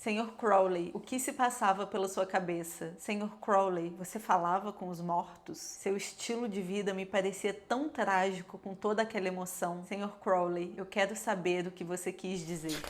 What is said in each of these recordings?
Senhor Crowley, o que se passava pela sua cabeça? Senhor Crowley, você falava com os mortos? Seu estilo de vida me parecia tão trágico com toda aquela emoção. Senhor Crowley, eu quero saber o que você quis dizer.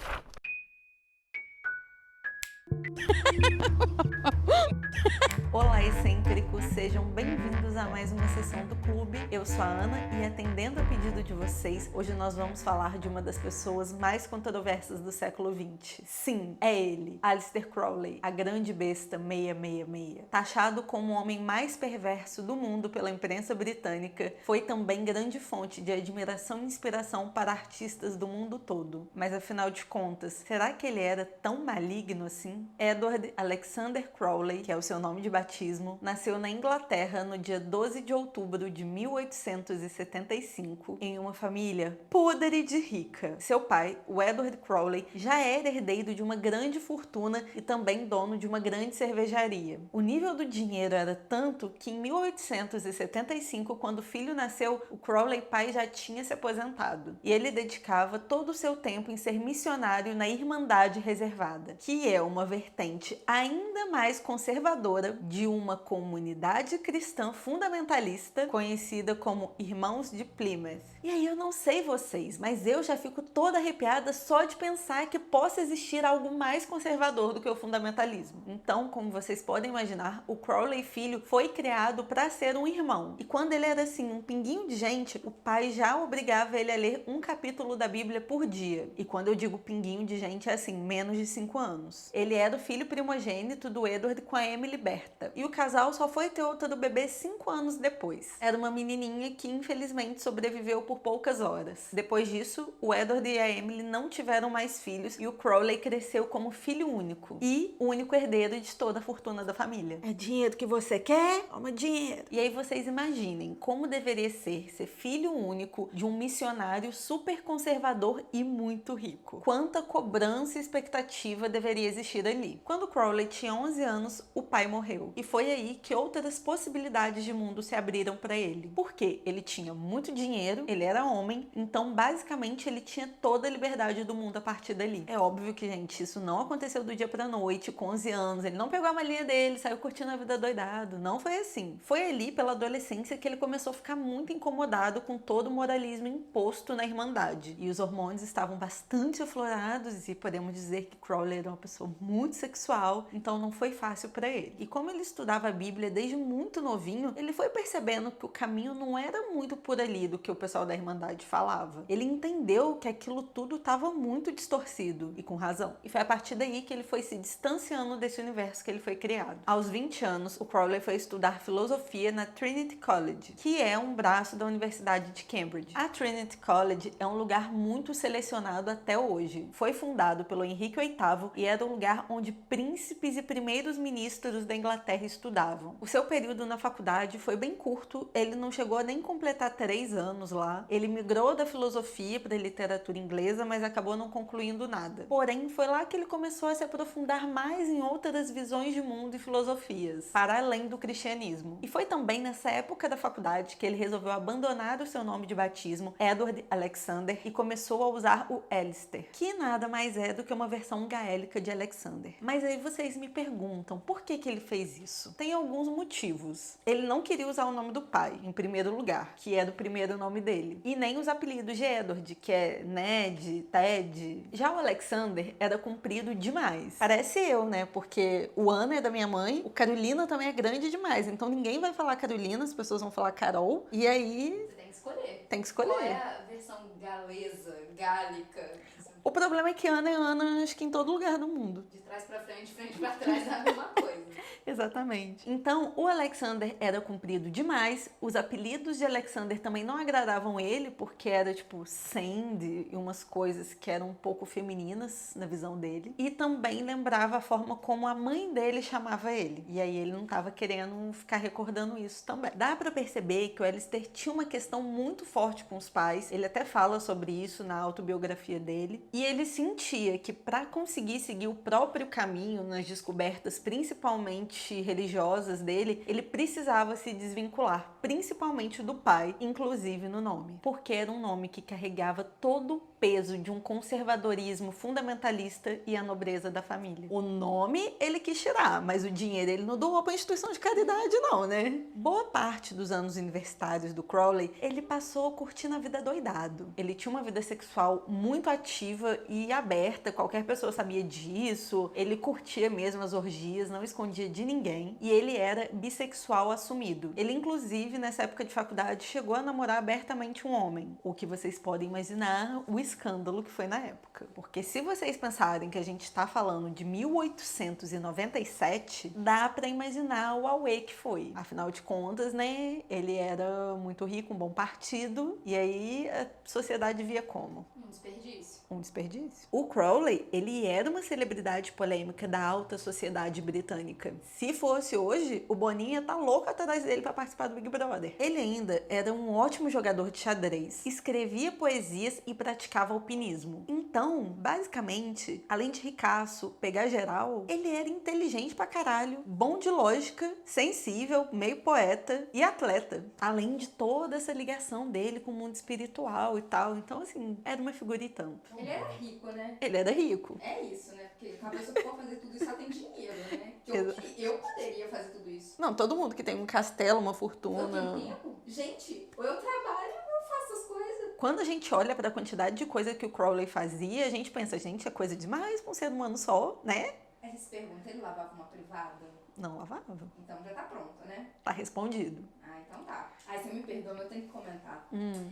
Olá, excêntricos! Sejam bem-vindos a mais uma sessão do Clube. Eu sou a Ana e, atendendo a pedido de vocês, hoje nós vamos falar de uma das pessoas mais controversas do século XX. Sim, é ele, Aleister Crowley, a grande besta 666. Taxado como o homem mais perverso do mundo pela imprensa britânica, foi também grande fonte de admiração e inspiração para artistas do mundo todo. Mas afinal de contas, será que ele era tão maligno assim? Edward Alexander Crowley, que é o seu nome de batismo, nasceu na Inglaterra no dia 12 de outubro de 1875 em uma família podre de rica. Seu pai, o Edward Crowley, já era herdeiro de uma grande fortuna e também dono de uma grande cervejaria. O nível do dinheiro era tanto que em 1875, quando o filho nasceu, o Crowley pai já tinha se aposentado. E ele dedicava todo o seu tempo em ser missionário na Irmandade Reservada, que é uma vertente ainda mais conservadora de uma comunidade cristã fundamentalista conhecida como Irmãos de Plymouth. E aí eu não sei vocês, mas eu já fico toda arrepiada só de pensar que possa existir algo mais conservador do que o fundamentalismo. Então, como vocês podem imaginar, o Crowley filho foi criado para ser um irmão. E quando ele era assim, um pinguinho de gente, o pai já obrigava ele a ler um capítulo da Bíblia por dia. E quando eu digo pinguinho de gente, é assim, menos de 5 anos. Ele era o filho primogênito do Edward com a Emily Berta. E o casal só foi ter outra do bebê 5 anos depois. Era uma menininha que infelizmente sobreviveu por poucas horas. Depois disso, o Edward e a Emily não tiveram mais filhos e o Crowley cresceu como filho único e o único herdeiro de toda a fortuna da família. É dinheiro que você quer? Toma dinheiro. E aí vocês imaginem como deveria ser filho único de um missionário super conservador e muito rico. Quanta cobrança e expectativa deveria existir ali. Quando Crowley tinha 11 anos, o pai morreu. E foi aí que outras possibilidades de mundo se abriram para ele. Porque ele tinha muito dinheiro, ele era homem, então basicamente ele tinha toda a liberdade do mundo a partir dali. É óbvio que, gente, isso não aconteceu do dia pra noite, com 11 anos. Ele não pegou a malinha dele, saiu curtindo a vida doidado. Não foi assim. Foi ali, pela adolescência, que ele começou a ficar muito incomodado com todo o moralismo imposto na Irmandade. E os hormônios estavam bastante aflorados e podemos dizer que Crowley era uma pessoa muito sexual, então não foi fácil para ele. E como ele estudava a Bíblia desde muito novinho, ele foi percebendo que o caminho não era muito por ali do que o pessoal da Irmandade falava. Ele entendeu que aquilo tudo estava muito distorcido, e com razão. E foi a partir daí que ele foi se distanciando desse universo que ele foi criado. Aos 20 anos, o Crowley foi estudar filosofia na Trinity College, que é um braço da Universidade de Cambridge. A Trinity College é um lugar muito selecionado até hoje. Foi fundado pelo Henrique VIII e era um lugar onde príncipes e primeiros ministros da Inglaterra estudavam. O seu período na faculdade foi bem curto, ele não chegou a nem completar 3 anos lá. Ele migrou da filosofia para a literatura inglesa, mas acabou não concluindo nada. Porém, foi lá que ele começou a se aprofundar mais em outras visões de mundo e filosofias, para além do cristianismo. E foi também nessa época da faculdade que ele resolveu abandonar o seu nome de batismo, Edward Alexander, e começou a usar o Aleister, que nada mais é do que uma versão gaélica de Alexander. Mas aí vocês me perguntam, por que ele fez isso? Tem alguns motivos. Ele não queria usar o nome do pai, em primeiro lugar, que era o primeiro nome dele, e nem os apelidos de Edward, que é Ned, Ted. Já o Alexander era comprido demais. Parece eu, né? Porque o Ana é da minha mãe, o Carolina também é grande demais, então ninguém vai falar Carolina, as pessoas vão falar Carol, e aí... Você tem que escolher. Tem que escolher. Qual é a versão galesa, gálica? O problema é que Ana é Ana, acho que em todo lugar do mundo. De trás pra frente pra trás é a mesma coisa. Exatamente. Então, o Alexander era comprido demais, os apelidos de Alexander também não agradavam ele, porque era tipo Sandy e umas coisas que eram um pouco femininas na visão dele. E também lembrava a forma como a mãe dele chamava ele. E aí ele não estava querendo ficar recordando isso também. Dá pra perceber que o Aleister tinha uma questão muito forte com os pais, ele até fala sobre isso na autobiografia dele. E ele sentia que para conseguir seguir o próprio caminho nas descobertas, principalmente religiosas dele, ele precisava se desvincular, principalmente do pai, inclusive no nome. Porque era um nome que carregava todo peso de um conservadorismo fundamentalista e a nobreza da família. O nome ele quis tirar, mas o dinheiro ele não doou para instituição de caridade não, né? Boa parte dos anos universitários do Crowley, ele passou curtindo a vida doidado. Ele tinha uma vida sexual muito ativa e aberta, qualquer pessoa sabia disso. Ele curtia mesmo as orgias, não escondia de ninguém. E ele era bissexual assumido. Ele, inclusive, nessa época de faculdade, chegou a namorar abertamente um homem. O que vocês podem imaginar o escândalo que foi na época. Porque se vocês pensarem que a gente está falando de 1897, dá pra imaginar o auê que foi. Afinal de contas, né, ele era muito rico, um bom partido, e aí a sociedade via como? Um desperdício. Um desperdício. O Crowley, ele era uma celebridade polêmica da alta sociedade britânica. Se fosse hoje, o Boninho tá louco atrás dele para participar do Big Brother. Ele ainda era um ótimo jogador de xadrez, escrevia poesias e praticava alpinismo. Então, basicamente, além de ricaço, pegar geral, ele era inteligente pra caralho, bom de lógica, sensível, meio poeta e atleta. Além de toda essa ligação dele com o mundo espiritual e tal. Então, assim, era uma figura e tanto. Ele era rico, né? Ele era rico. É isso, né? Porque a pessoa que pode fazer tudo isso, ela tem dinheiro, né? Que eu poderia fazer tudo isso. Não, todo mundo que tem um castelo, uma Eu fortuna. tenho tempo. Gente, ou eu trabalho ou eu faço as coisas. Quando a gente olha para a quantidade de coisa que o Crowley fazia, a gente pensa, gente, é coisa demais para um ser humano só, né? Aí você se pergunta, ele lavava uma privada? Não lavava. Então já tá pronto, né? Tá respondido. Ah, então tá. Aí você me perdoa, mas eu tenho que comentar.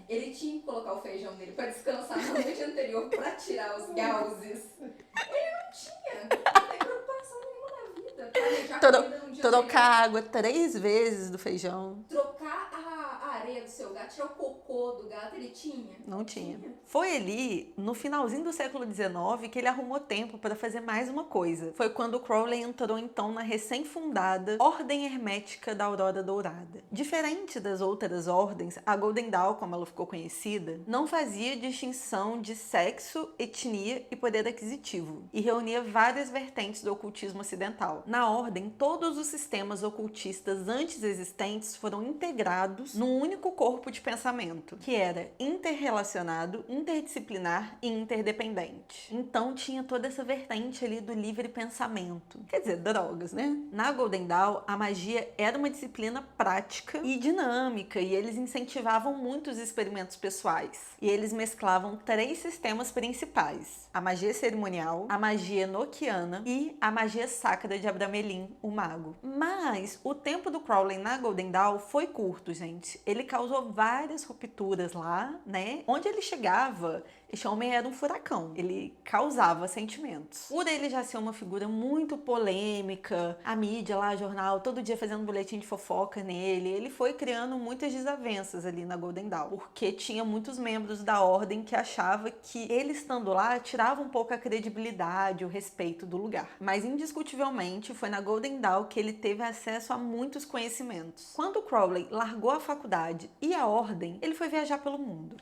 Ele tinha que colocar o feijão dele pra descansar na noite anterior pra tirar os gauzes. Ele não tinha. Não tem preocupação nenhuma na vida. Planejar comida no dia Trocar água 3 vezes do feijão. Trocar a areia do seu gato, tirar o cocô do gato, ele tinha? Não tinha. Foi ali, no finalzinho do século XIX, que ele arrumou tempo para fazer mais uma coisa. Foi quando o Crowley entrou, então, na recém-fundada Ordem Hermética da Aurora Dourada. Diferente das outras ordens, a Golden Dawn, como ela ficou conhecida, não fazia distinção de sexo, etnia e poder aquisitivo, e reunia várias vertentes do ocultismo ocidental. Na ordem, todos os sistemas ocultistas antes existentes foram integrados num único corpo de pensamento, que era interrelacionado, interdisciplinar e interdependente. Então tinha toda essa vertente ali do livre pensamento. Quer dizer, drogas, né? Na Golden Dawn, a magia era uma disciplina prática e dinâmica, e eles incentivavam muito os experimentos pessoais. E eles mesclavam 3 sistemas principais: a magia cerimonial, a magia enoquiana e a magia sacra de Abramelin, o mago. Mas o tempo do Crowley na Golden Dawn foi curto, gente. Ele causou várias rupturas lá, né? Onde ele chegava, esse homem era um furacão. Ele causava sentimentos. Por ele já ser uma figura muito polêmica, a mídia lá, jornal, todo dia fazendo boletim de fofoca nele, ele foi criando muitas desavenças ali na Golden Dawn, porque tinha muitos membros da ordem que achavam que ele estando lá tirava um pouco a credibilidade, o respeito do lugar. Mas indiscutivelmente foi na Golden Dawn que ele teve acesso a muitos conhecimentos. Quando Crowley largou a faculdade e a ordem, ele foi viajar pelo mundo.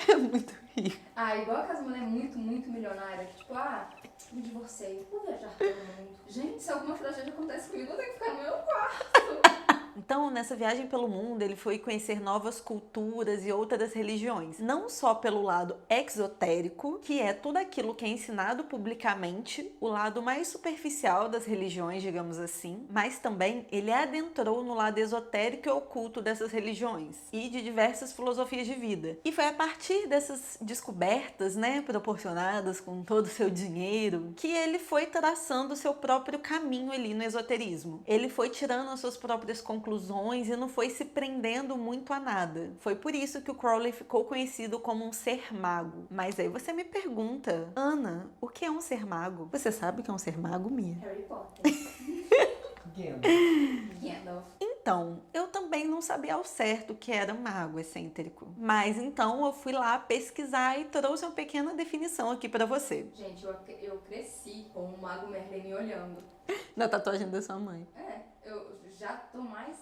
É muito rico. Ah, igual aquelas mulheres muito, muito milionárias, que tipo, me divorciei, vou viajar pelo mundo. Gente, se alguma tragédia acontece comigo, eu tenho que ficar no meu quarto. Então, nessa viagem pelo mundo, ele foi conhecer novas culturas e outras religiões. Não só pelo lado exotérico, que é tudo aquilo que é ensinado publicamente, o lado mais superficial das religiões, digamos assim, mas também ele adentrou no lado esotérico e oculto dessas religiões e de diversas filosofias de vida. E foi a partir dessas descobertas, né, proporcionadas com todo o seu dinheiro, que ele foi traçando o seu próprio caminho ali no esoterismo. Ele foi tirando as suas próprias conclusões e não foi se prendendo muito a nada. Foi por isso que o Crowley ficou conhecido como um ser mago. Mas aí você me pergunta, Ana, o que é um ser mago? Você sabe o que é um ser mago, Mia? Harry Potter. Gandalf. Então, eu também não sabia ao certo o que era mago excêntrico. Mas então eu fui lá pesquisar e trouxe uma pequena definição aqui pra você. Gente, eu cresci com o Mago Merlin me olhando. Na tatuagem da sua mãe. Eu já tô mais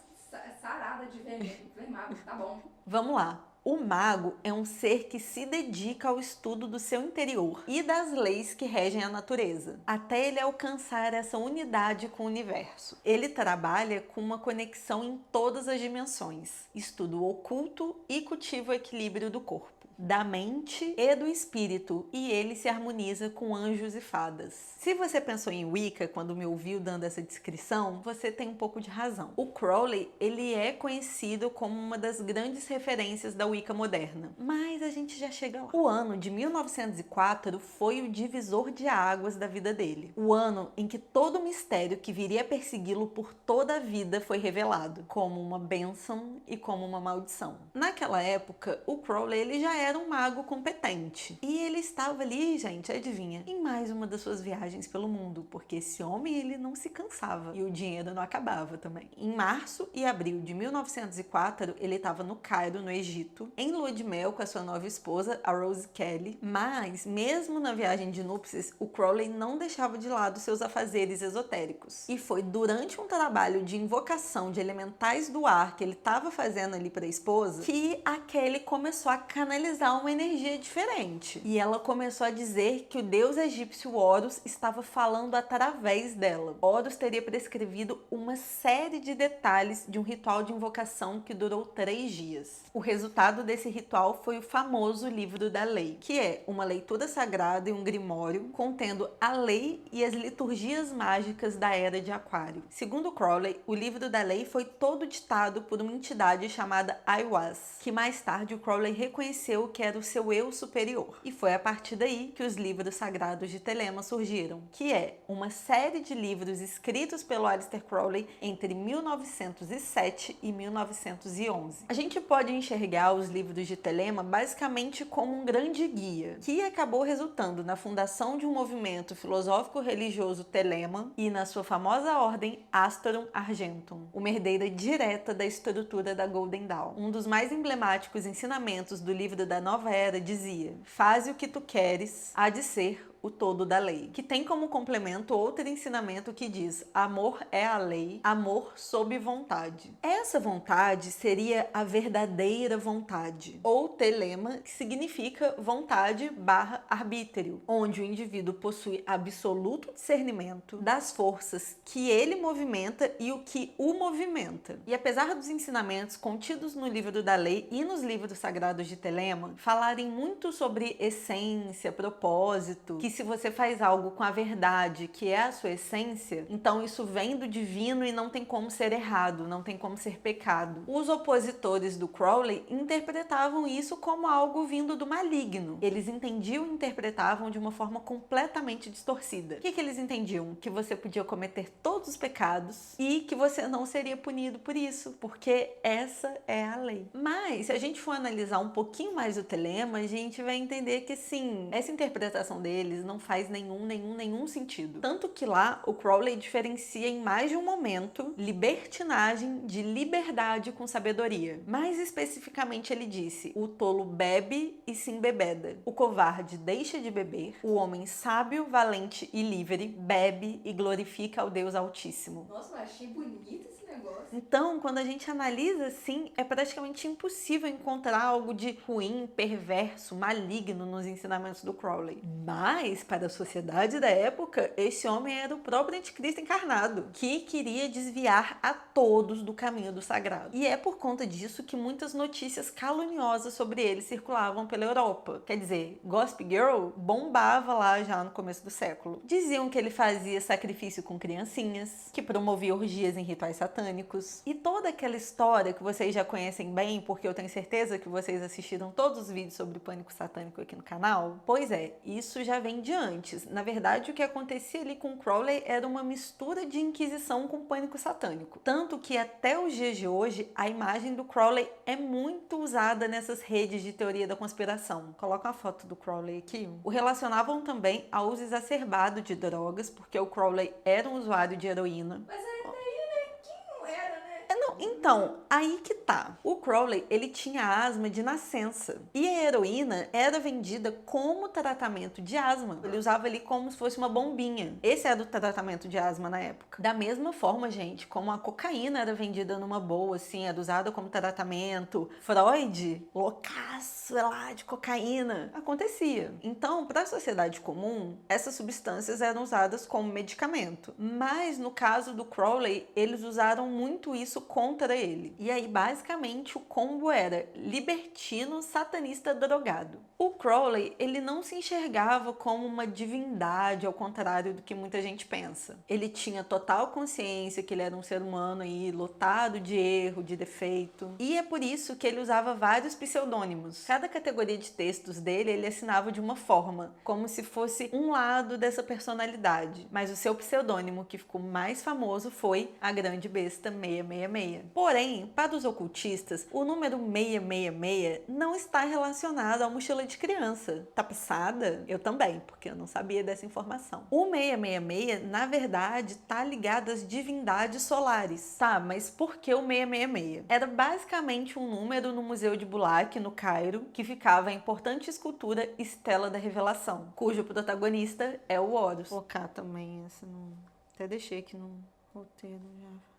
sarada de ver mago, tá bom. Vamos lá. O mago é um ser que se dedica ao estudo do seu interior e das leis que regem a natureza, até ele alcançar essa unidade com o universo. Ele trabalha com uma conexão em todas as dimensões, estuda o oculto e cultiva o equilíbrio do corpo. da mente e do espírito, e ele se harmoniza com anjos e fadas. Se você pensou em Wicca quando me ouviu dando essa descrição, você tem um pouco de razão. O Crowley, ele é conhecido como uma das grandes referências da Wicca moderna, mas a gente já chega lá. O ano de 1904 foi o divisor de águas da vida dele. O ano em que todo o mistério que viria a persegui-lo por toda a vida foi revelado, como uma bênção e como uma maldição. Naquela época, o Crowley ele já era um mago competente. E ele estava ali, gente, adivinha, em mais uma das suas viagens pelo mundo, porque esse homem ele não se cansava e o dinheiro não acabava também. Em março e abril de 1904, ele estava no Cairo, no Egito, em lua de mel com a sua nova esposa, a Rose Kelly. Mas, mesmo na viagem de núpcias, o Crowley não deixava de lado seus afazeres esotéricos. E foi durante um trabalho de invocação de elementais do ar que ele estava fazendo ali para a esposa que a Kelly começou a canalizar uma energia diferente. E ela começou a dizer que o deus egípcio Horus estava falando através dela. Horus teria prescrevido uma série de detalhes de um ritual de invocação que durou 3 dias. O resultado desse ritual foi o famoso Livro da Lei, que é uma leitura sagrada e um grimório contendo a lei e as liturgias mágicas da Era de Aquário. Segundo Crowley, o Livro da Lei foi todo ditado por uma entidade chamada Aiwass, que mais tarde o Crowley reconheceu que era o seu eu superior. E foi a partir daí que os livros sagrados de Telema surgiram, que é uma série de livros escritos pelo Aleister Crowley entre 1907 e 1911. A gente pode enxergar os livros de Telema basicamente como um grande guia, que acabou resultando na fundação de um movimento filosófico-religioso Telema e na sua famosa ordem Astorum Argentum, uma herdeira direta da estrutura da Golden Dawn. Um dos mais emblemáticos ensinamentos do livro da Nova Era dizia: faze o que tu queres, há de ser o todo da lei, que tem como complemento outro ensinamento que diz: amor é a lei, amor sob vontade. Essa vontade seria a verdadeira vontade, ou telema, que significa vontade / arbítrio, onde o indivíduo possui absoluto discernimento das forças que ele movimenta e o que o movimenta. E apesar dos ensinamentos contidos no livro da lei e nos livros sagrados de Telema falarem muito sobre essência, propósito, que se você faz algo com a verdade, que é a sua essência, então isso vem do divino e não tem como ser errado, não tem como ser pecado. Os opositores do Crowley interpretavam isso como algo vindo do maligno. Eles entendiam e interpretavam de uma forma completamente distorcida. O que eles entendiam? Que você podia cometer todos os pecados e que você não seria punido por isso, porque essa é a lei. Mas, se a gente for analisar um pouquinho mais o Telema, a gente vai entender que, sim, essa interpretação deles não faz nenhum sentido. Tanto que lá, o Crowley diferencia em mais de um momento libertinagem de liberdade com sabedoria. Mais especificamente, ele disse: o tolo bebe e se embebeda. O covarde deixa de beber. O homem sábio, valente e livre bebe e glorifica ao Deus Altíssimo. Nossa, eu achei bonito esse negócio. Então, quando a gente analisa assim, é praticamente impossível encontrar algo de ruim, perverso, maligno nos ensinamentos do Crowley. Mas, para a sociedade da época, esse homem era o próprio anticristo encarnado, que queria desviar a todos do caminho do sagrado. E é por conta disso que muitas notícias caluniosas sobre ele circulavam pela Europa. Quer dizer, Gossip Girl bombava lá já no começo do século. Diziam que ele fazia sacrifício com criancinhas, que promovia orgias em rituais satânicos, e toda aquela história que vocês já conhecem bem, porque eu tenho certeza que vocês assistiram todos os vídeos sobre o pânico satânico aqui no canal. Pois é, isso já vem de antes. Na verdade, o que acontecia ali com Crowley era uma mistura de Inquisição com pânico satânico. Tanto que até os dias de hoje, a imagem do Crowley é muito usada nessas redes de teoria da conspiração. Coloca uma foto do Crowley aqui. O relacionavam também ao uso exacerbado de drogas, porque o Crowley era um usuário de heroína. Mas aí daí, né? Quem não era, né? Então, aí que tá. O Crowley, ele tinha asma de nascença. E a heroína era vendida como tratamento de asma. Ele usava ali como se fosse uma bombinha. Esse era o tratamento de asma na época. Da mesma forma, gente, como a cocaína era vendida numa boa, assim, era usada como tratamento. Freud, loucaço lá de cocaína, acontecia. Então, para a sociedade comum, essas substâncias eram usadas como medicamento. Mas, no caso do Crowley, eles usaram muito isso como contra ele. E aí, basicamente, o combo era libertino, satanista, drogado. O Crowley, ele não se enxergava como uma divindade, ao contrário do que muita gente pensa. Ele tinha total consciência que ele era um ser humano aí, lotado de erro, de defeito. E é por isso que ele usava vários pseudônimos. Cada categoria de textos dele, ele assinava de uma forma, como se fosse um lado dessa personalidade. Mas o seu pseudônimo que ficou mais famoso foi a Grande Besta 666. Porém, para os ocultistas, o número 666 não está relacionado à mochila de criança. Tá passada? Eu também, porque eu não sabia dessa informação. O 666, na verdade, tá ligado às divindades solares. Tá, mas por que o 666? Era basicamente um número no Museu de Bulaq, no Cairo, que ficava a importante escultura Estela da Revelação, cujo protagonista é o Horus. Vou colocar também essa no... Até deixei aqui no roteiro já.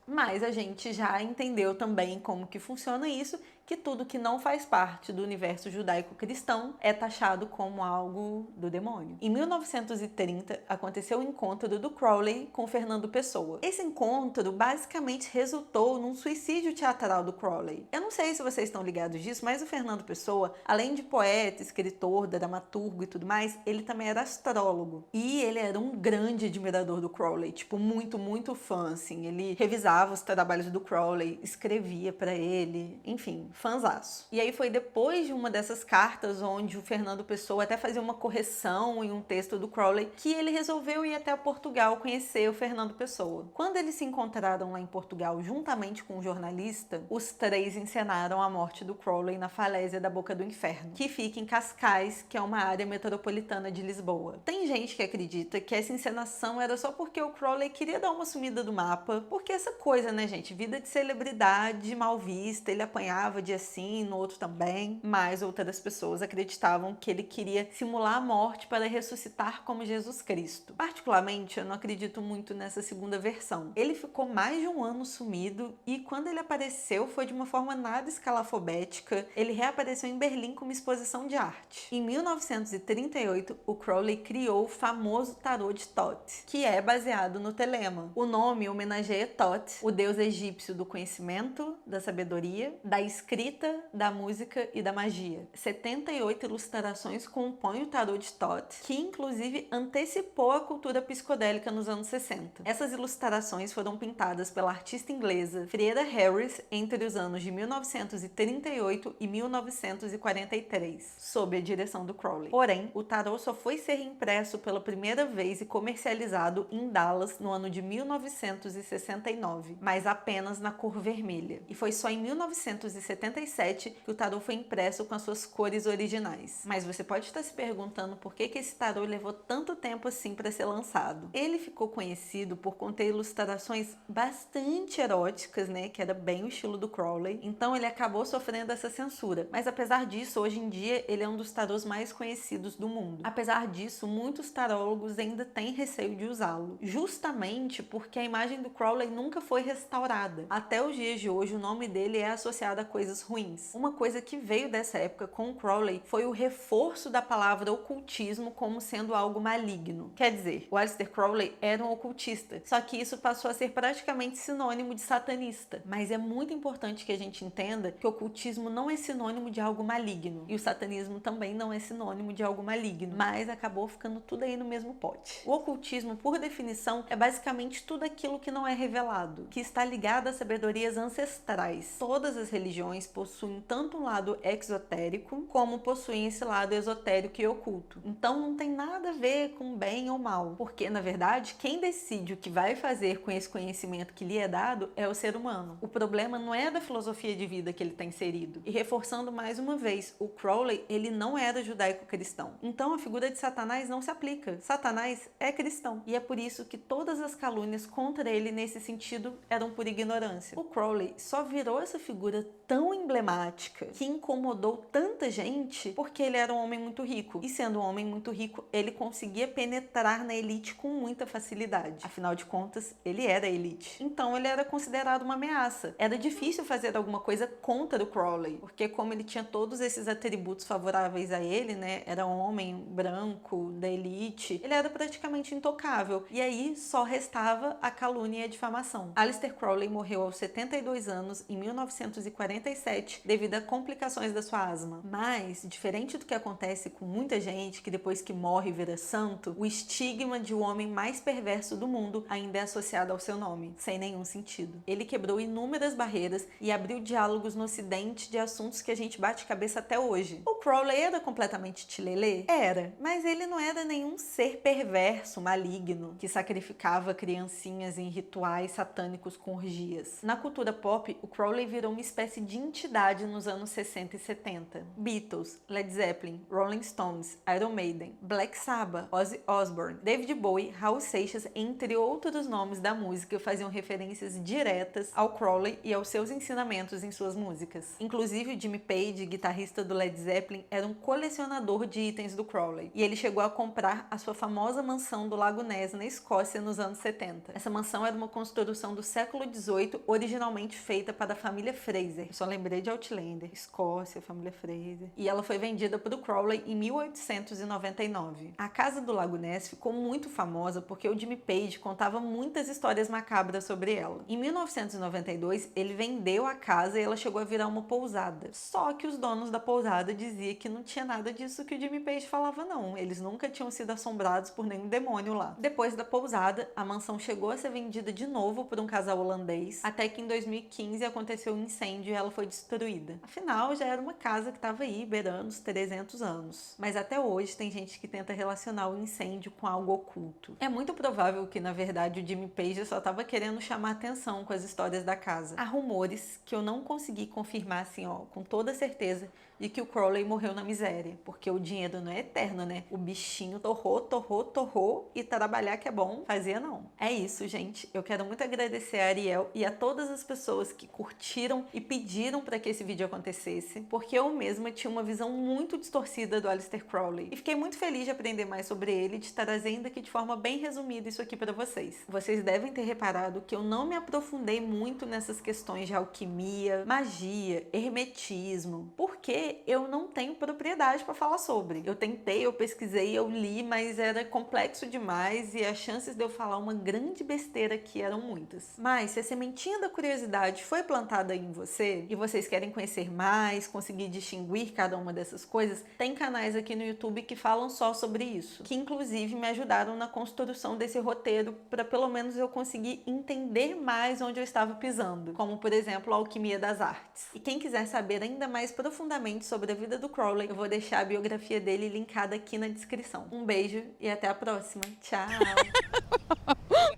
Mas a gente já entendeu também como que funciona isso, que tudo que não faz parte do universo judaico-cristão é taxado como algo do demônio. Em 1930, aconteceu o encontro do Crowley com Fernando Pessoa. Esse encontro basicamente resultou num suicídio teatral do Crowley. Eu não sei se vocês estão ligados disso, mas o Fernando Pessoa, além de poeta, escritor, dramaturgo e tudo mais, ele também era astrólogo. E ele era um grande admirador do Crowley, tipo, muito, muito fã, assim. Ele revisava os trabalhos do Crowley, escrevia pra ele, enfim, fãzaço. E aí foi depois de uma dessas cartas onde o Fernando Pessoa até fazia uma correção em um texto do Crowley que ele resolveu ir até Portugal conhecer o Fernando Pessoa. Quando eles se encontraram lá em Portugal juntamente com um jornalista, os três encenaram a morte do Crowley na falésia da Boca do Inferno, que fica em Cascais, que é uma área metropolitana de Lisboa. Tem gente que acredita que essa encenação era só porque o Crowley queria dar uma sumida do mapa, porque essa coisa, né, gente? Vida de celebridade mal vista, ele apanhava dia sim, no outro também. Mas outras pessoas acreditavam que ele queria simular a morte para ressuscitar como Jesus Cristo. Particularmente, eu não acredito muito nessa segunda versão. Ele ficou mais de um ano sumido e quando ele apareceu foi de uma forma nada escalafobética. Ele reapareceu em Berlim com uma exposição de arte. Em 1938, o Crowley criou o famoso tarô de Thoth, que é baseado no telema. O nome homenageia Thoth, o deus egípcio do conhecimento, da sabedoria, da escrita, da música e da magia. 78 ilustrações compõem o tarô de Thoth, que inclusive antecipou a cultura psicodélica nos anos 60. Essas ilustrações foram pintadas pela artista inglesa Frieda Harris entre os anos de 1938 e 1943, sob a direção do Crowley. Porém, o tarô só foi ser impresso pela primeira vez e comercializado em Dallas no ano de 1969, mas apenas na cor vermelha. E foi só em 1977 que o tarô foi impresso com as suas cores originais. Mas você pode estar se perguntando por que esse tarô levou tanto tempo assim para ser lançado. Ele ficou conhecido por conter ilustrações bastante eróticas, né, que era bem o estilo do Crowley. Então ele acabou sofrendo essa censura. Mas apesar disso, hoje em dia ele é um dos tarôs mais conhecidos do mundo. Apesar disso, muitos tarólogos ainda têm receio de usá-lo, justamente porque a imagem do Crowley nunca foi restaurada. Até os dias de hoje, o nome dele é associado a coisas ruins. Uma coisa que veio dessa época com o Crowley foi o reforço da palavra ocultismo como sendo algo maligno. Quer dizer, o Aleister Crowley era um ocultista, só que isso passou a ser praticamente sinônimo de satanista. Mas é muito importante que a gente entenda que o ocultismo não é sinônimo de algo maligno, e o satanismo também não é sinônimo de algo maligno, mas acabou ficando tudo aí no mesmo pote. O ocultismo, por definição, é basicamente tudo aquilo que não é revelado, que está ligado às sabedorias ancestrais. Todas as religiões possuem tanto um lado exotérico, como possuem esse lado esotérico e oculto. Então não tem nada a ver com bem ou mal, porque na verdade quem decide o que vai fazer com esse conhecimento que lhe é dado é o ser humano. O problema não é da filosofia de vida que ele está inserido. E reforçando mais uma vez, o Crowley, ele não era judaico-cristão. Então a figura de Satanás não se aplica. Satanás é cristão. E é por isso que todas as calúnias contra ele nesse sentido eram por ignorância. O Crowley só virou essa figura tão tão emblemática, que incomodou tanta gente, porque ele era um homem muito rico. E sendo um homem muito rico, ele conseguia penetrar na elite com muita facilidade. Afinal de contas, ele era a elite. Então ele era considerado uma ameaça. Era difícil fazer alguma coisa contra o Crowley, porque como ele tinha todos esses atributos favoráveis a ele, né, era um homem branco, da elite, ele era praticamente intocável. E aí só restava a calúnia e a difamação. Aleister Crowley morreu aos 72 anos em 1947 devido a complicações da sua asma. Mas, diferente do que acontece com muita gente que depois que morre vira santo, o estigma de o homem mais perverso do mundo ainda é associado ao seu nome, sem nenhum sentido. Ele quebrou inúmeras barreiras e abriu diálogos no ocidente de assuntos que a gente bate cabeça até hoje. O Crowley era completamente tilelê? Era, mas ele não era nenhum ser perverso, maligno, que sacrificava criancinhas em rituais satânicos com orgias. Na cultura pop, o Crowley virou uma espécie de entidade nos anos 60 e 70. Beatles, Led Zeppelin, Rolling Stones, Iron Maiden, Black Sabbath, Ozzy Osbourne, David Bowie, Raul Seixas, entre outros nomes da música, faziam referências diretas ao Crowley e aos seus ensinamentos em suas músicas. Inclusive, o Jimmy Page, guitarrista do Led Zeppelin, era um colecionador de itens do Crowley, e ele chegou a comprar a sua famosa mansão do Lago Ness, na Escócia, nos anos 70. Essa mansão era uma construção do século XVIII, originalmente feita para a família Fraser. Eu só lembrei de Outlander, Escócia, família Fraser. E ela foi vendida para o Crowley em 1899. A casa do Lago Ness ficou muito famosa porque o Jimmy Page contava muitas histórias macabras sobre ela. Em 1992, ele vendeu a casa e ela chegou a virar uma pousada. Só que os donos da pousada diziam que não tinha nada disso que o Jimmy Page falava, não. Eles nunca tinham sido assombrados por nenhum demônio lá. Depois da pousada, a mansão chegou a ser vendida de novo por um casal holandês, até que em 2015 aconteceu um incêndio e ela foi destruída. Afinal, já era uma casa que estava aí beirando os 300 anos. Mas até hoje tem gente que tenta relacionar o incêndio com algo oculto. É muito provável que, na verdade, o Jimmy Page só estava querendo chamar atenção com as histórias da casa. Há rumores que eu não consegui confirmar assim, com toda certeza, de que o Crowley morreu na miséria, porque o dinheiro não é eterno, né? O bichinho torrou e trabalhar que é bom, fazia não. É isso, gente. Eu quero muito agradecer a Ariel e a todas as pessoas que curtiram e pediram para que esse vídeo acontecesse, porque eu mesma tinha uma visão muito distorcida do Aleister Crowley. E fiquei muito feliz de aprender mais sobre ele e de estar trazendo aqui de forma bem resumida isso aqui para vocês. Vocês devem ter reparado que eu não me aprofundei muito nessas questões de alquimia, magia, hermetismo, porque eu não tenho propriedade para falar sobre. Eu tentei, eu pesquisei, eu li, mas era complexo demais e as chances de eu falar uma grande besteira aqui eram muitas. Mas se a sementinha da curiosidade foi plantada em você e vocês querem conhecer mais, conseguir distinguir cada uma dessas coisas, tem canais aqui no YouTube que falam só sobre isso, que inclusive me ajudaram na construção desse roteiro para pelo menos eu conseguir entender mais onde eu estava pisando, como por exemplo a Alquimia das Artes. E quem quiser saber ainda mais profundamente sobre a vida do Crowley, eu vou deixar a biografia dele linkada aqui na descrição. Um beijo e até a próxima. Tchau!